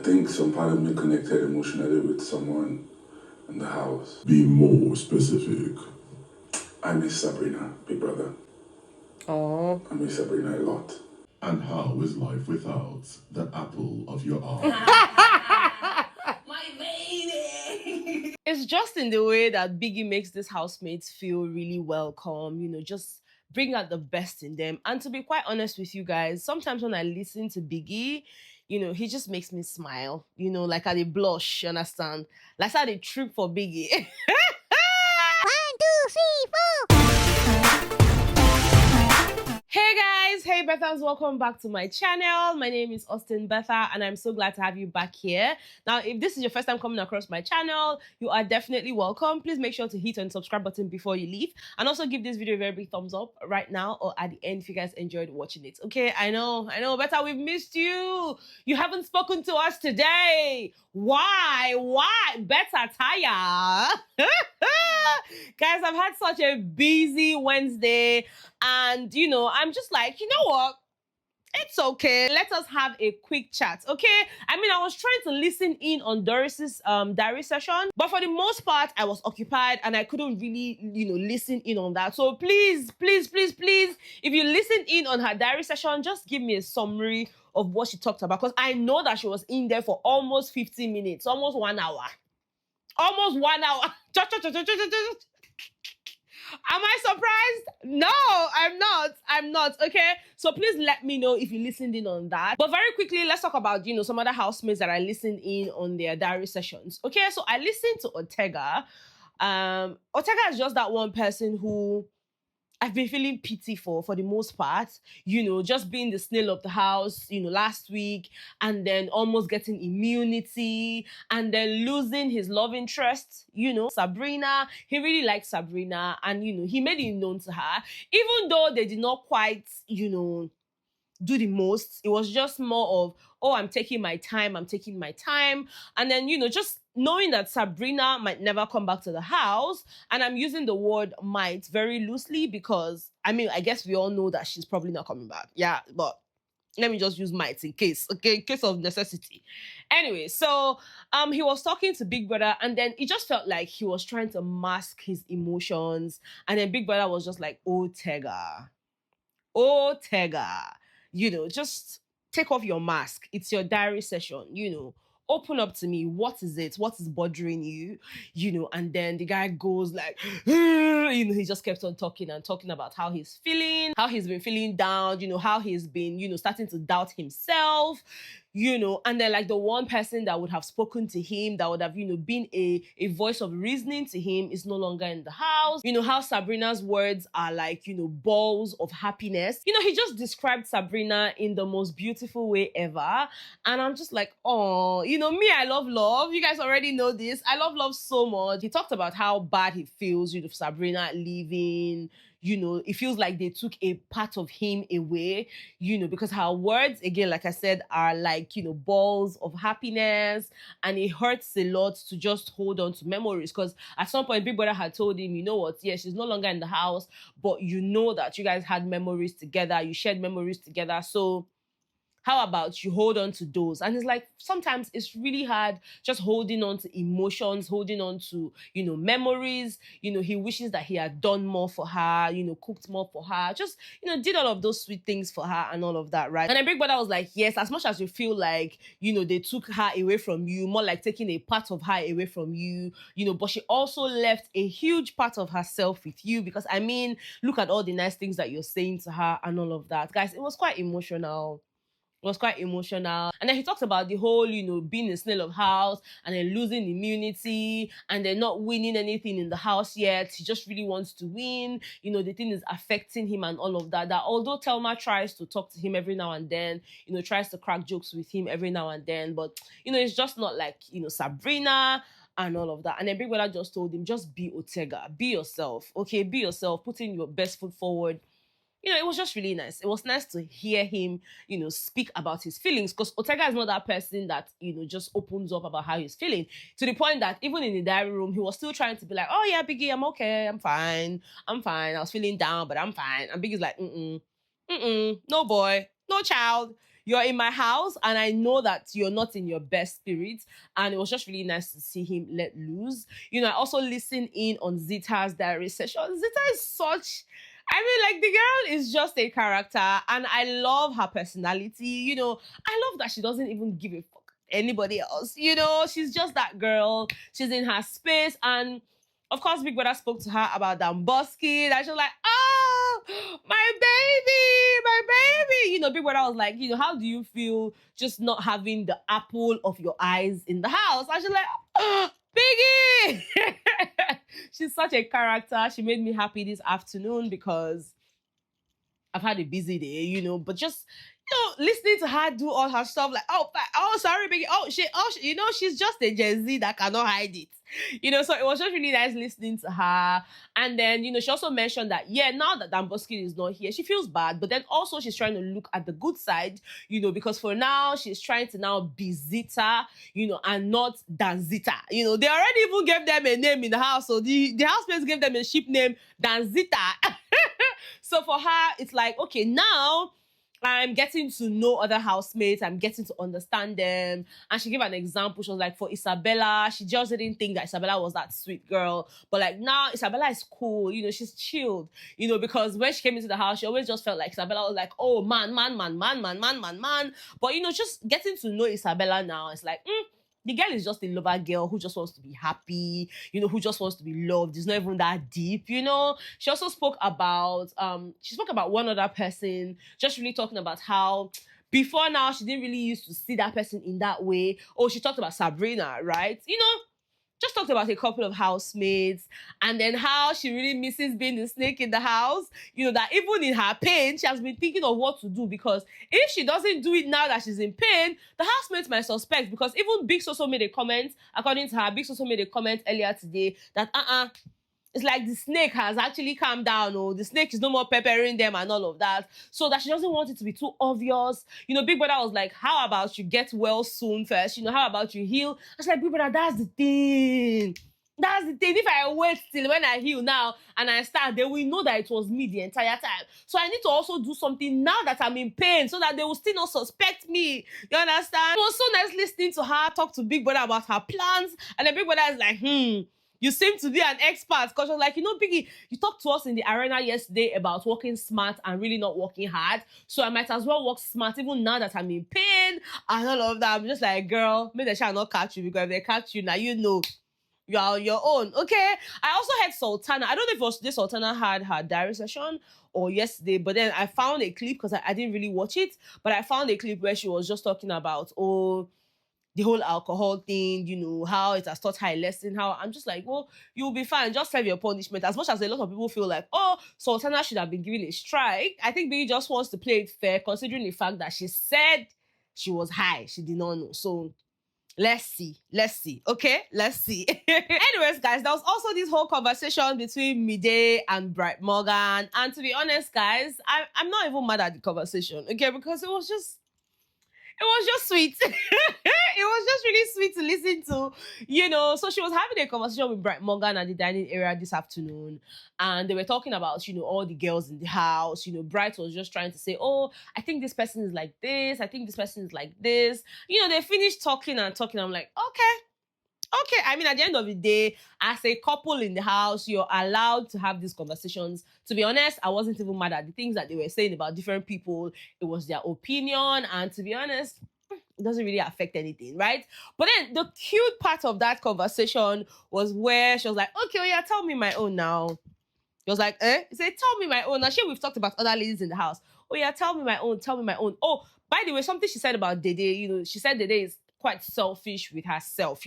think some part of me connected emotionally with someone in the house. Be more specific. I miss Sabrina, big brother. Oh. I miss Sabrina a lot. And how is life without the apple of your eye? My baby! It's just in the way that Biggie makes these housemates feel really welcome, just bring out the best in them. And to be quite honest with you guys, sometimes when I listen to Biggie, he just makes me smile, like I blush, you understand? Like how they trip for Biggie. 1, 2, 3, 4. Hey guys, hey Bethas, welcome back to my channel. My name is Betha and I'm so glad to have you back here. Now, if this is your first time coming across my channel, you are definitely welcome. Please make sure to hit on the subscribe button before you leave, and also give this video a very big thumbs up right now or at the end if you guys enjoyed watching it. Okay, I know, Betha, we've missed you. You haven't spoken to us today. Why, Betha Taya? Guys, I've had such a busy Wednesday, and I'm just like, you know what? It's okay. Let us have a quick chat, okay? I mean, I was trying to listen in on Doris's diary session, but for the most part, I was occupied and I couldn't really, listen in on that. So please, if you listen in on her diary session, just give me a summary of what she talked about, because I know that she was in there for almost 15 minutes, almost 1 hour. Almost 1 hour. Am I surprised? No, I'm not. Okay, so please let me know if you listened in on that. But very quickly, let's talk about some other housemates that I listened in on their diary sessions. Okay, so I listened to Ortega. Ortega is just that one person who I've been feeling pity for the most part, just being the snail of the house, last week, and then almost getting immunity, and then losing his love interest, Sabrina. He really liked Sabrina, and, he made it known to her, even though they did not quite, do the most. It was just more of, oh, I'm taking my time. And then, just knowing that Sabrina might never come back to the house. And I'm using the word might very loosely because, I mean, I guess we all know that she's probably not coming back. Yeah, but let me just use might in case, okay, in case of necessity. Anyway, so he was talking to Big Brother, and then it just felt like he was trying to mask his emotions. And then Big Brother was just like, oh, Tega. Just take off your mask. It's your diary session, open up to me. What is it? What is bothering you? And then the guy goes like, he just kept on talking about how he's feeling, how he's been feeling down, how he's been, starting to doubt himself, and then like the one person that would have spoken to him, that would have, been a voice of reasoning to him is no longer in the house. How Sabrina's words are like, balls of happiness. He just described Sabrina in the most beautiful way ever. And I'm just like, oh, me, I love love. You guys already know this. I love love so much. He talked about how bad he feels, Sabrina leaving. It feels like they took a part of him away, because her words, again, like I said, are like, balls of happiness. And it hurts a lot to just hold on to memories. Because at some point, Big Brother had told him, you know what, yeah, she's no longer in the house, but you know that you guys had memories together, you shared memories together. So how about you hold on to those? And it's like, sometimes it's really hard just holding on to emotions, holding on to, memories. He wishes that he had done more for her, cooked more for her, just, did all of those sweet things for her and all of that, right? And then Big Brother was like, yes, as much as you feel like, they took her away from you, more like taking a part of her away from you, but she also left a huge part of herself with you, because, I mean, look at all the nice things that you're saying to her and all of that. Guys, it was quite emotional. And then he talks about the whole, being a snail of house and then losing immunity and then not winning anything in the house yet. He just really wants to win. The thing is affecting him and all of that. That although Thelma tries to talk to him every now and then, tries to crack jokes with him every now and then, but, it's just not like, Sabrina and all of that. And then Big Brother just told him, just be Ortega, be yourself, okay? Be yourself, putting your best foot forward. It was just really nice. It was nice to hear him, speak about his feelings, because Ortega is not that person that, just opens up about how he's feeling, to the point that even in the diary room, he was still trying to be like, oh yeah, Biggie, I'm okay, I'm fine. I was feeling down, but I'm fine. And Biggie's like, no boy, no child. you're in my house and I know that you're not in your best spirit. And it was just really nice to see him let loose. I also listened in on Zita's diary session. Zita is like, the girl is just a character and I love her personality. I love that she doesn't even give a fuck anybody else. She's just that girl. She's in her space. And of course, Big Brother spoke to her about Damboski. That she was like, oh, my baby. Big Brother was like, how do you feel just not having the apple of your eyes in the house? And she's like, oh, Biggie. She's such a character. She made me happy this afternoon because I've had a busy day, but just, listening to her do all her stuff, like, oh, sorry, Biggie. She's just a Gen Z that cannot hide it. So it was just really nice listening to her. And then, she also mentioned that, now that Damboski is not here, she feels bad, but then also she's trying to look at the good side, because for now, she's trying to now be Zita, and not Danzita. They already even gave them a name in the house. So the housemates gave them a ship name, Danzita. So for her, it's like, okay, now I'm getting to know other housemates. I'm getting to understand them. And she gave an example. She was like, for Isabella, she just didn't think that Isabella was that sweet girl. But like now, Isabella is cool. She's chilled. Because when she came into the house, she always just felt like Isabella was like, oh, man. But, just getting to know Isabella now, it's like, the girl is just a lover girl who just wants to be happy, who just wants to be loved. It's not even that deep, She also spoke about one other person, just really talking about how before now she didn't really used to see that person in that way. Oh, she talked about Sabrina, right? Just talked about a couple of housemates and then how she really misses being the snake in the house. That even in her pain, she has been thinking of what to do because if she doesn't do it now that she's in pain, the housemates might suspect because even Big Soso made a comment, according to her, Big Soso made a comment earlier today that it's like the snake has actually calmed down or the snake is no more peppering them and all of that. So that she doesn't want it to be too obvious. Big Brother was like, how about you get well soon first? How about you heal? I was like, Big Brother, that's the thing. That's the thing. If I wait till when I heal now and I start, they will know that it was me the entire time. So I need to also do something now that I'm in pain so that they will still not suspect me. You understand? It was so nice listening to her talk to Big Brother about her plans. And then Big Brother is like, you seem to be an expert because you're like, Biggie, you talked to us in the arena yesterday about working smart and really not working hard. So I might as well work smart even now that I'm in pain and all of that. I'm just like, girl, maybe they shall not catch you because if they catch you, now you are on your own. Okay. I also heard Sultana. I don't know if it was today Sultana had her diary session or yesterday, but then I found a clip because I didn't really watch it, but I found a clip where she was just talking about, the whole alcohol thing, how it has taught her a lesson, how I'm just like, well, you'll be fine. Just serve your punishment. As much as a lot of people feel like, oh, Sultana should have been given a strike, I think Biggie just wants to play it fair, considering the fact that she said she was high. She did not know. So let's see. Okay, let's see. Anyways, guys, there was also this whole conversation between Mide and Bright Morgan. And to be honest, guys, I'm not even mad at the conversation, okay, because it was just sweet. It was just really sweet to listen to, So she was having a conversation with Bright Morgan at the dining area this afternoon. And they were talking about, all the girls in the house. Bright was just trying to say, oh, I think this person is like this. I think this person is like this. They finished talking and talking. I'm like, okay. I mean, at the end of the day, as a couple in the house, you're allowed to have these conversations. To be honest, I wasn't even mad at the things that they were saying about different people. It was their opinion. And to be honest, it doesn't really affect anything, right? But then the cute part of that conversation was where she was like, okay, oh yeah, tell me my own now. He was like, He said, tell me my own. Now, we've talked about other ladies in the house. Oh yeah, tell me my own. Oh, by the way, something she said about Dede, she said Dede is quite selfish with herself,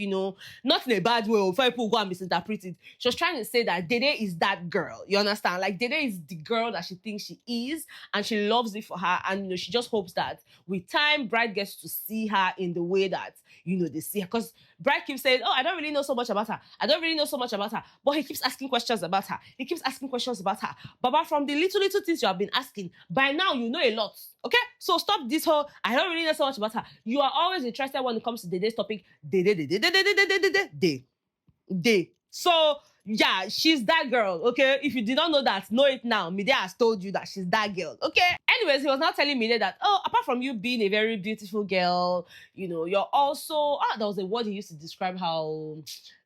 not in a bad way, or people go and misinterpret it. She was trying to say that Dede is that girl, you understand? Like, Dede is the girl that she thinks she is, and she loves it for her, and, she just hopes that with time, Bright gets to see her in the way that, they see her. Because Bright keeps saying, oh, I don't really know so much about her. But he keeps asking questions about her. Baba, from the little things you have been asking, by now, you know a lot. Okay? So stop this whole, I don't really know so much about her. You are always interested when it comes to Dede's topic. Day. So Yeah, she's that girl, okay? If you did not know that, know it now. Mide has told you that she's that girl, okay? Anyways, he was now telling Mide that, oh, apart from you being a very beautiful girl, you're also, there was a word he used to describe how,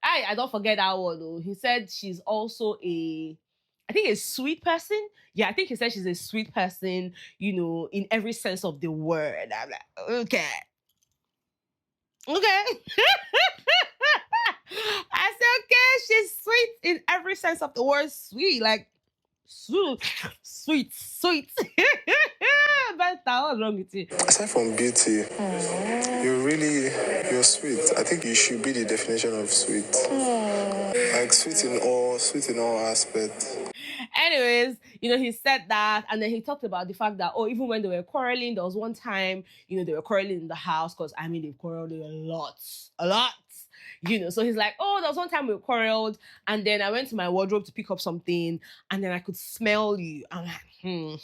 I don't forget that word though. He said she's also I think a sweet person. Yeah, I think he said she's a sweet person, in every sense of the word. I'm like, okay. Okay. I said, okay, she's sweet in every sense of the word sweet. Like, sweet. But what's wrong with you? Aside from beauty, you're sweet. I think you should be the definition of sweet. Like sweet in all aspects. Anyways, he said that, and then he talked about the fact that, even when they were quarreling, there was one time, they were quarreling in the house, because they've quarreled a lot. So he's like, there was one time we quarreled, and then I went to my wardrobe to pick up something, and then I could smell you. I'm like,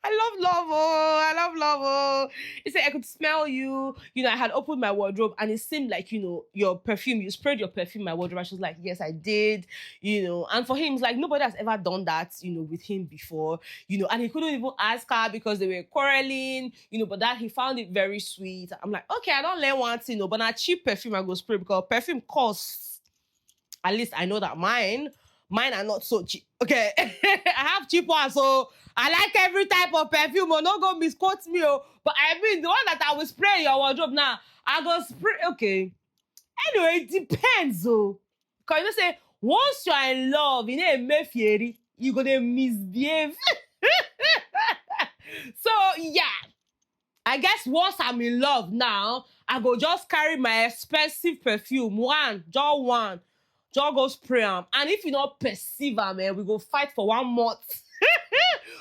I love love. He said I could smell you. I had opened my wardrobe and it seemed like, your perfume, you sprayed your perfume in my wardrobe. And she was like, yes, I did. And for him, it's like nobody has ever done that, with him before, and he couldn't even ask her because they were quarreling, but that he found it very sweet. I'm like, okay, I don't learn one thing, but not cheap perfume I go spray because perfume costs. At least I know that mine are not so cheap. Okay. I have cheap ones, so I like every type of perfume. Not go misquote me. But I mean, the one that I will spray in your wardrobe now, I go spray. Okay. Anyway, it depends, though. Because you say, once you're in love, you're going to misbehave. So, yeah. I guess once I'm in love now, I go just carry my expensive perfume. Just one. Just go spray them. And if you don't perceive them, we go fight for 1 month.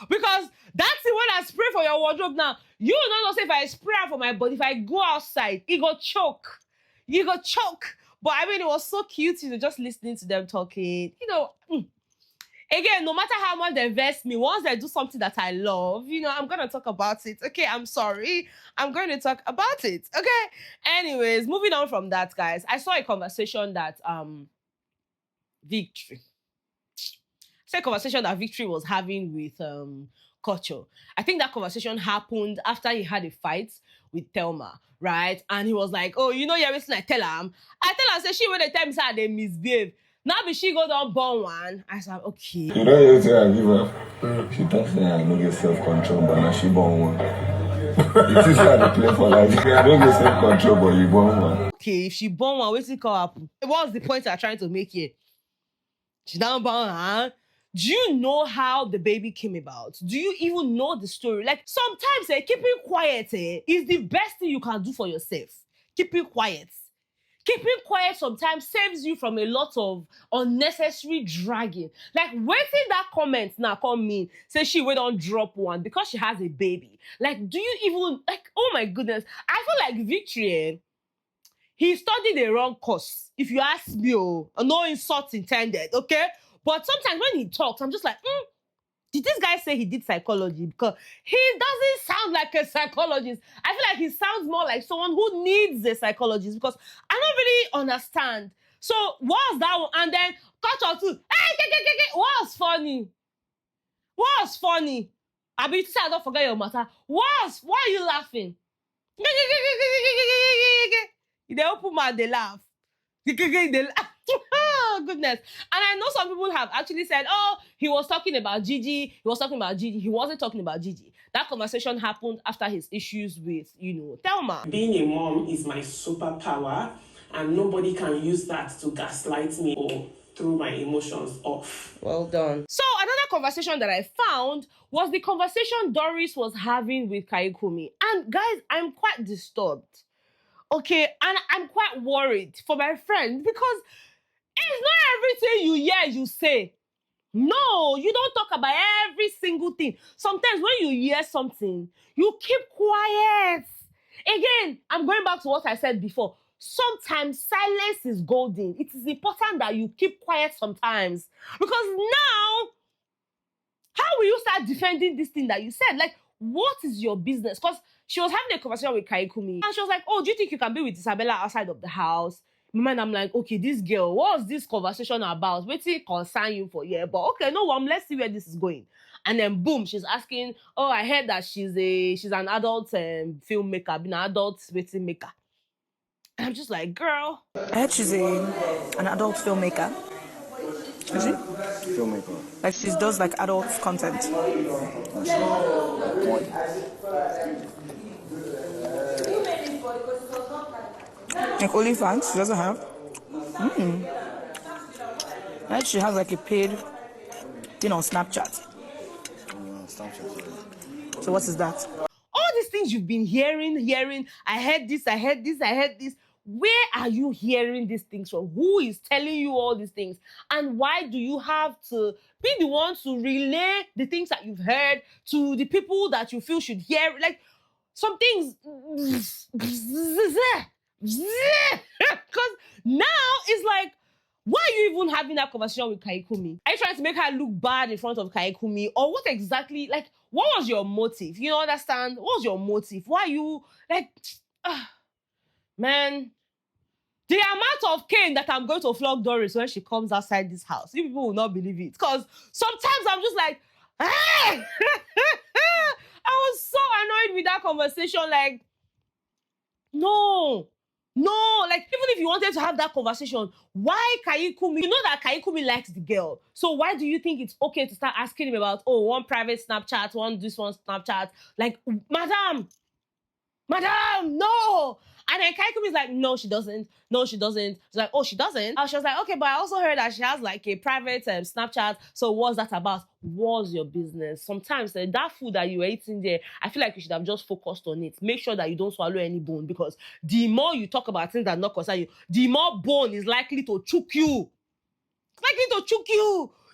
Because that's the one I spray for your wardrobe now. You don't know, say if I spray it for my body, if I go outside, it go choke. You go choke. But it was so cute, just listening to them talking. Again, no matter how much they invest me, once they do something that I love, I'm going to talk about it. Okay, I'm sorry. I'm going to talk about it. Okay? Anyways, moving on from that, guys. I saw a conversation that Victory was having with Kocho. I think that conversation happened after he had a fight with Thelma, right? And he was like, you're listening, I tell him, say she when they tell me say they misbehave. Now be she go down born one. I said, okay. You know you say I give up. She thought say I don't get self-control, but now she born one. It is how they play for life. I don't get self-control, but you born one. Okay, if she born one, what's it called? What's the point I'm trying to make here? She down born, huh? Do you know how the baby came about? Do you even know the story? Like, sometimes keeping quiet is the best thing you can do for yourself. Keeping quiet. Keeping quiet sometimes saves you from a lot of unnecessary dragging. Like, waiting that comment now come mean, say she will don't drop one because she has a baby. Like, do you even, like, oh my goodness. I feel like Victory, he studied the wrong course. If you ask me, no insult intended, okay? But sometimes when he talks, I'm just like, did this guy say he did psychology? Because he doesn't sound like a psychologist. I feel like he sounds more like someone who needs a psychologist because I don't really understand. So what's that one? And then culture too. Hey, what's funny? What's funny? I be say I don't forget your matter. Why are you laughing? They open mouth, they laugh. They laugh. Oh, goodness. And I know some people have actually said, he was talking about Gigi. He wasn't talking about Gigi. That conversation happened after his issues with, Thelma. Being a mom is my superpower, and nobody can use that to gaslight me or throw my emotions off. Well done. So another conversation that I found was the conversation Doris was having with Kaikumi. And guys, I'm quite disturbed. Okay, and I'm quite worried for my friend because it's not everything you hear, you say. No, you don't talk about every single thing. Sometimes when you hear something, you keep quiet. Again, I'm going back to what I said before. Sometimes silence is golden. It is important that you keep quiet sometimes. Because now, how will you start defending this thing that you said? Like, what is your business? Because she was having a conversation with Kaikumi. And she was like, do you think you can be with Isabella outside of the house? In my mind, I'm like, okay, this girl, what's this conversation about? What's it concern you for? Yeah, but okay, no one. Let's see where this is going. And then boom, she's asking, oh, I heard that she's an adult filmmaker, been an adult waiting maker. And I'm just like, girl. I heard she's an adult filmmaker. Is she? Filmmaker. Like she does like adult content. Like OnlyFans, she doesn't have. I heard she has like a paid thing on Snapchat. So what is that? All these things you've been hearing. I heard this. Where are you hearing these things from? Who is telling you all these things? And why do you have to be the one to relay the things that you've heard to the people that you feel should hear? Like, some things... Because now it's like, why are you even having that conversation with Kaikumi? Are you trying to make her look bad in front of Kaikumi? Or what exactly, like, what was your motive? You understand? What was your motive? Why you, like, man, the amount of cane that I'm going to flog Doris when she comes outside this house, you people will not believe it. Because sometimes I'm just like, I was so annoyed with that conversation. Like, no, like, even if you wanted to have that conversation, why Kaikumi? You know that Kaikumi likes the girl. So why do you think it's okay to start asking him about, oh, one private Snapchat, one Snapchat? Like, madam, no. And then Kaikumi's like, no, she doesn't. She's like, oh, she doesn't? She was like, okay, but I also heard that she has like a private Snapchat. So what's that about? What's your business? Sometimes that food that you were eating there, I feel like you should have just focused on it. Make sure that you don't swallow any bone, because the more you talk about things that not concern you, the more bone is likely to choke you.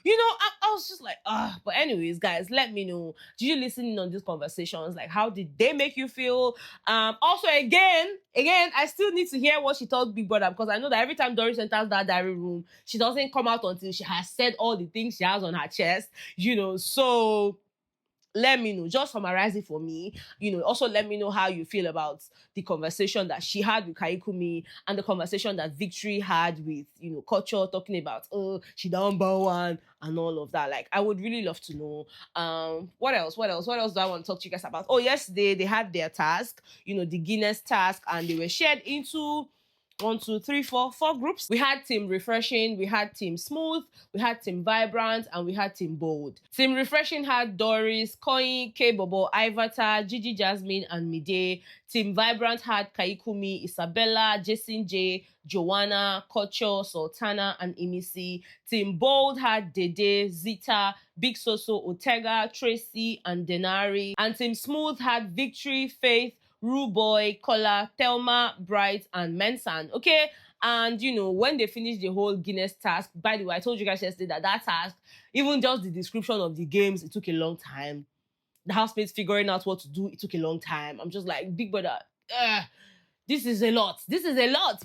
You know, I was just like, but anyways, guys, let me know. Did you listen in on these conversations? Like, how did they make you feel? Also, again, I still need to hear what she told Big Brother, because I know that every time Doris enters that diary room, she doesn't come out until she has said all the things she has on her chest, so... Let me know. Just summarize it for me. Also let me know how you feel about the conversation that she had with Kaikumi and the conversation that Victory had with, Culture, talking about, oh, she number one and all of that. Like, I would really love to know. What else do I want to talk to you guys about? Oh, yesterday they had their task, the Guinness task, and they were shared into 4 groups. We had Team Refreshing, we had Team Smooth, we had Team Vibrant, and we had Team Bold. Team Refreshing had Doris, Coin, K-Bobo, Ivata, Gigi Jasmine, and Mide. Team Vibrant had Kaikumi, Isabella, Jason J, Joanna, Kocho, Sultana, and Imisi. Team Bold had Dede, Zita, Big Soso, Otega, Tracy, and Denari. And Team Smooth had Victory, Faith, Ruboy, Kola, Thelma, Bright, and Mensan. Okay? And, when they finished the whole Guinness task, by the way, I told you guys yesterday that task, even just the description of the games, it took a long time. The housemates figuring out what to do, it took a long time. I'm just like, Big Brother, this is a lot.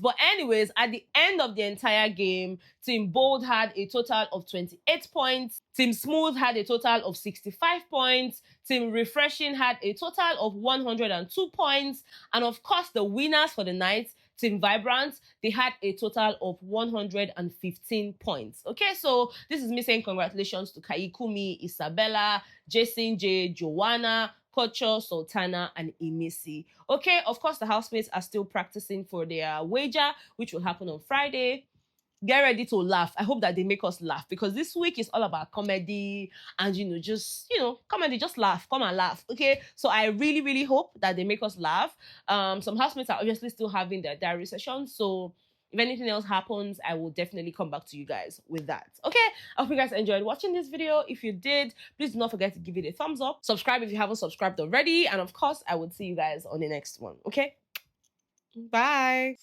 But anyways, at the end of the entire game, Team Bold had a total of 28 points. Team Smooth had a total of 65 points. Team Refreshing had a total of 102 points. And of course, the winners for the night, Team Vibrant, they had a total of 115 points. Okay, so this is me saying congratulations to Kaikumi, Isabella, Jason J, Joanna, Kocho, Sultana, and Imisi. Okay, of course, the housemates are still practicing for their wager, which will happen on Friday. Get ready to laugh. I hope that they make us laugh, because this week is all about comedy and, comedy, just laugh. Come and laugh, okay? So I really, really hope that they make us laugh. Some housemates are obviously still having their diary sessions, so if anything else happens, I will definitely come back to you guys with that. Okay, I hope you guys enjoyed watching this video. If you did, please do not forget to give it a thumbs up. Subscribe if you haven't subscribed already. And of course, I will see you guys on the next one. Okay, bye.